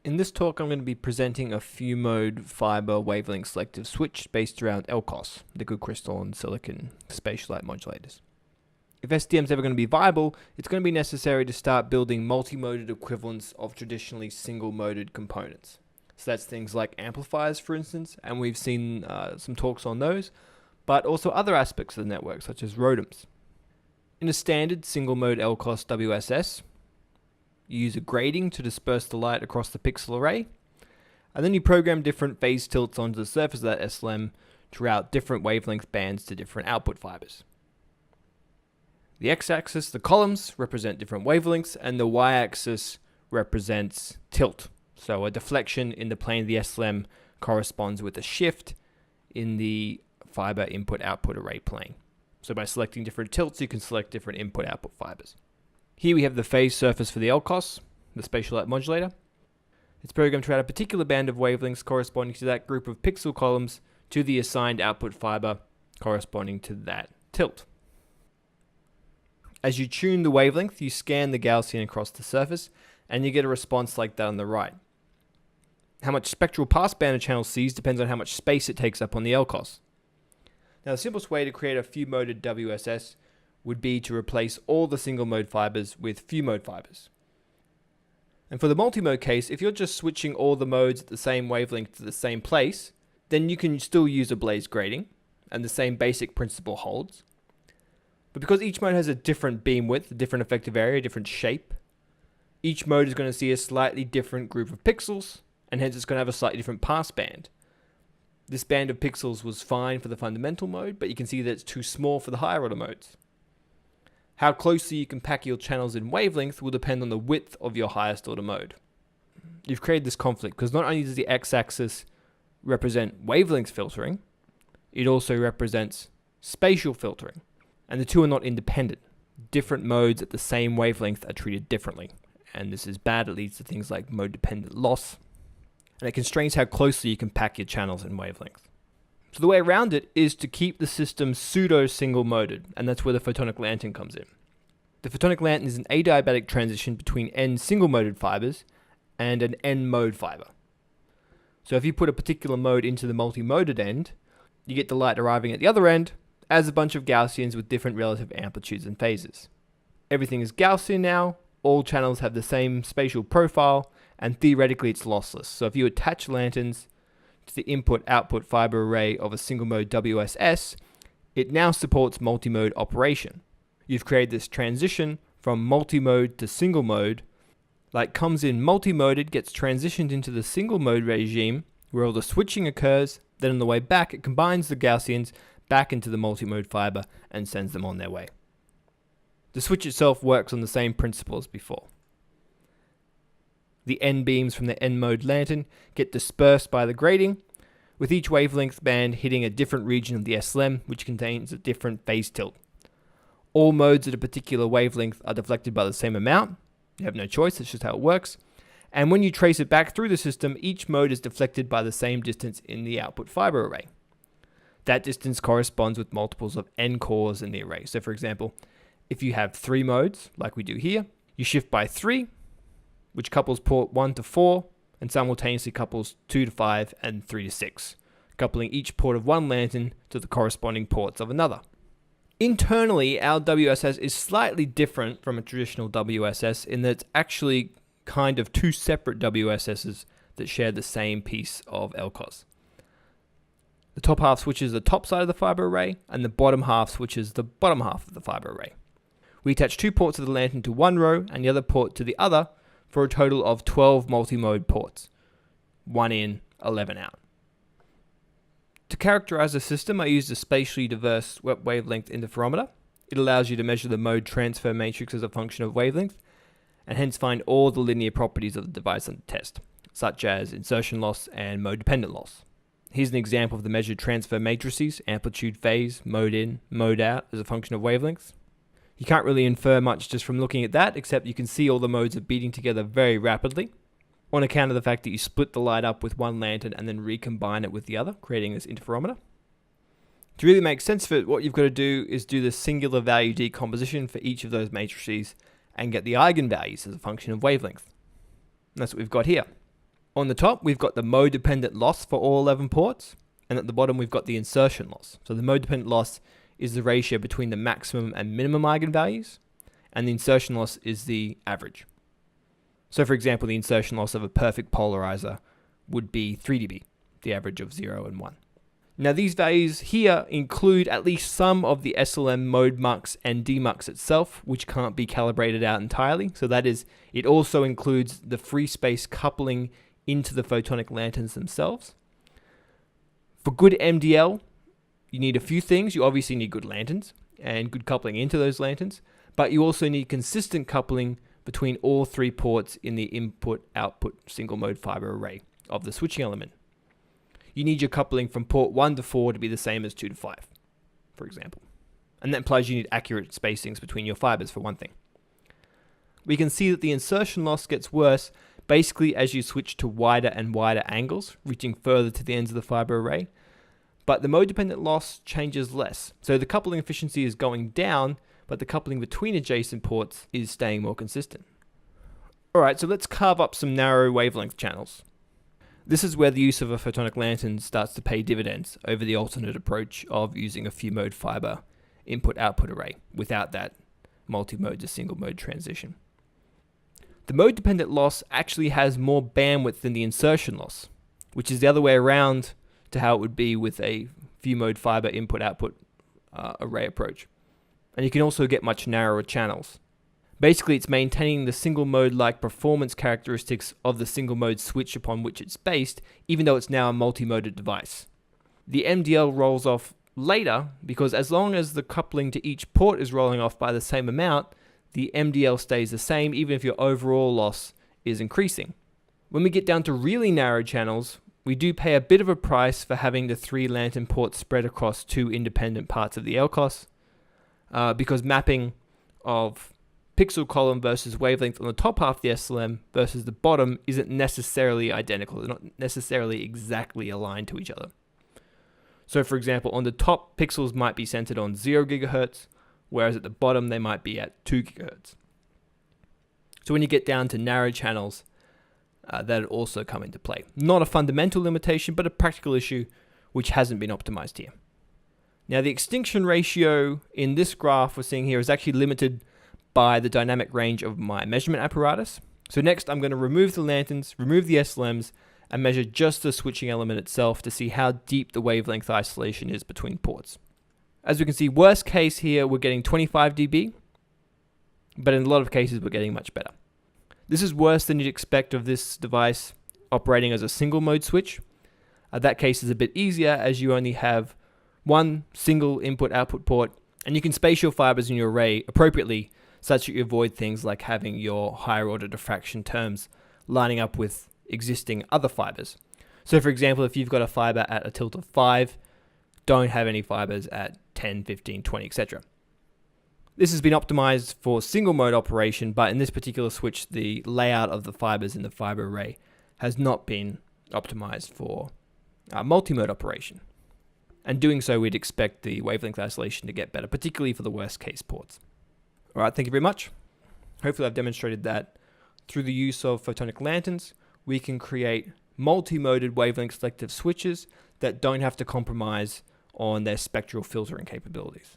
In this talk, I'm going to be presenting a few mode fiber wavelength selective switch based around LCOS, liquid crystal and silicon spatial light modulators. If SDM is ever going to be viable, it's going to be necessary to start building multi-moded equivalents of traditionally single-moded components. So that's things like amplifiers, for instance, and we've seen some talks on those, but also other aspects of the network, such as ROADMs. In a standard single-mode LCOS WSS, you use a grating to disperse the light across the pixel array, and then you program different phase tilts onto the surface of that SLM to route different wavelength bands to different output fibers. The x-axis, the columns, represent different wavelengths, and the y-axis represents tilt. So a deflection in the plane of the SLM corresponds with a shift in the fiber input-output array plane. So by selecting different tilts, you can select different input-output fibers. Here we have the phase surface for the LCOS, the spatial light modulator. It's programmed to route a particular band of wavelengths corresponding to that group of pixel columns to the assigned output fiber corresponding to that tilt. As you tune the wavelength, you scan the Gaussian across the surface, and you get a response like that on the right. How much spectral passband a channel sees depends on how much space it takes up on the LCOS. Now, the simplest way to create a few-moded WSS would be to replace all the single-mode fibers with few-mode fibers. And for the multi-mode case, if you're just switching all the modes at the same wavelength to the same place, then you can still use a Blaze grating, and the same basic principle holds. But because each mode has a different beam width, a different effective area, a different shape, each mode is going to see a slightly different group of pixels, and hence it's going to have a slightly different passband. This band of pixels was fine for the fundamental mode, but you can see that it's too small for the higher order modes. How closely you can pack your channels in wavelength will depend on the width of your highest order mode. You've created this conflict because not only does the x-axis represent wavelength filtering, it also represents spatial filtering, and the two are not independent. Different modes at the same wavelength are treated differently, and this is bad. It leads to things like mode-dependent loss, and it constrains how closely you can pack your channels in wavelength. So the way around it is to keep the system pseudo-single-moded, and that's where the Photonic Lantern comes in. The Photonic Lantern is an adiabatic transition between n single-moded fibers and an n-mode fiber. So if you put a particular mode into the multi-moded end, you get the light arriving at the other end as a bunch of Gaussians with different relative amplitudes and phases. Everything is Gaussian now, all channels have the same spatial profile, and theoretically it's lossless. So if you attach lanterns to the input-output fiber array of a single-mode WSS, it now supports multi-mode operation. You've created this transition from multi-mode to single-mode. Light comes in multi-moded, gets transitioned into the single-mode regime where all the switching occurs, then on the way back it combines the Gaussians back into the multi-mode fiber and sends them on their way. The switch itself works on the same principle as before. The N beams from the N-mode lantern get dispersed by the grating, with each wavelength band hitting a different region of the SLM, which contains a different phase tilt. All modes at a particular wavelength are deflected by the same amount. You have no choice, that's just how it works. And when you trace it back through the system, each mode is deflected by the same distance in the output fiber array. That distance corresponds with multiples of N cores in the array. So for example, if you have 3 modes, like we do here, you shift by 3, which couples port 1 to 4, and simultaneously couples 2 to 5 and 3 to 6, coupling each port of one lantern to the corresponding ports of another. Internally, our WSS is slightly different from a traditional WSS in that it's actually kind of 2 separate WSSs that share the same piece of LCOS. The top half switches the top side of the fiber array, and the bottom half switches the bottom half of the fiber array. We attach 2 ports of the lantern to one row and the other port to the other, for a total of 12 multi-mode ports, 1 in, 11 out. To characterize the system, I used a spatially diverse wavelength interferometer. It allows you to measure the mode transfer matrix as a function of wavelength, and hence find all the linear properties of the device under test, such as insertion loss and mode-dependent loss. Here's an example of the measured transfer matrices, amplitude, phase, mode in, mode out, as a function of wavelengths. You can't really infer much just from looking at that, except you can see all the modes are beating together very rapidly, on account of the fact that you split the light up with one lantern and then recombine it with the other, creating this interferometer. To really make sense of it, what you've got to do is do the singular value decomposition for each of those matrices and get the eigenvalues as a function of wavelength. And that's what we've got here. On the top, we've got the mode-dependent loss for all 11 ports, and at the bottom, we've got the insertion loss. So the mode-dependent loss is the ratio between the maximum and minimum eigenvalues, and the insertion loss is the average. So for example, the insertion loss of a perfect polarizer would be 3 dB, the average of 0 and 1. Now these values here include at least some of the SLM mode mux and demux itself, which can't be calibrated out entirely. So that is, it also includes the free space coupling into the photonic lanterns themselves. For good MDL, you need a few things. You obviously need good lanterns and good coupling into those lanterns, but you also need consistent coupling between all 3 ports in the input-output single mode fiber array of the switching element. You need your coupling from port 1 to 4 to be the same as 2 to 5, for example. And that implies you need accurate spacings between your fibers, for one thing. We can see that the insertion loss gets worse basically as you switch to wider and wider angles, reaching further to the ends of the fiber array. But the mode-dependent loss changes less. So the coupling efficiency is going down, but the coupling between adjacent ports is staying more consistent. Alright, so let's carve up some narrow wavelength channels. This is where the use of a photonic lantern starts to pay dividends over the alternate approach of using a few mode fiber input-output array without that multi-mode to single mode transition. The mode-dependent loss actually has more bandwidth than the insertion loss, which is the other way around to how it would be with a few mode fiber input-output array approach. And you can also get much narrower channels. Basically, it's maintaining the single mode-like performance characteristics of the single mode switch upon which it's based, even though it's now a multi-moded device. The MDL rolls off later because as long as the coupling to each port is rolling off by the same amount, the MDL stays the same even if your overall loss is increasing. When we get down to really narrow channels, we do pay a bit of a price for having the 3 lantern ports spread across 2 independent parts of the LCOS, because mapping of pixel column versus wavelength on the top half of the SLM versus the bottom isn't necessarily identical. They're not necessarily exactly aligned to each other. So for example, on the top, pixels might be centered on 0 gigahertz, whereas at the bottom they might be at 2 gigahertz. So when you get down to narrow channels, that would also come into play. Not a fundamental limitation, but a practical issue which hasn't been optimized here. Now the extinction ratio in this graph we're seeing here is actually limited by the dynamic range of my measurement apparatus. So next I'm going to remove the lanterns, remove the SLMs, and measure just the switching element itself to see how deep the wavelength isolation is between ports. As we can see, worst case here, we're getting 25 dB, but in a lot of cases we're getting much better. This is worse than you'd expect of this device operating as a single mode switch. That case is a bit easier as you only have one single input-output port, and you can space your fibers in your array appropriately such that you avoid things like having your higher order diffraction terms lining up with existing other fibers. So for example, if you've got a fiber at a tilt of 5, don't have any fibers at 10, 15, 20, etc. This has been optimized for single mode operation, but in this particular switch, the layout of the fibers in the fiber array has not been optimized for multi-mode operation. And doing so, we'd expect the wavelength isolation to get better, particularly for the worst case ports. All right, thank you very much. Hopefully I've demonstrated that through the use of photonic lanterns, we can create multi-moded wavelength selective switches that don't have to compromise on their spectral filtering capabilities.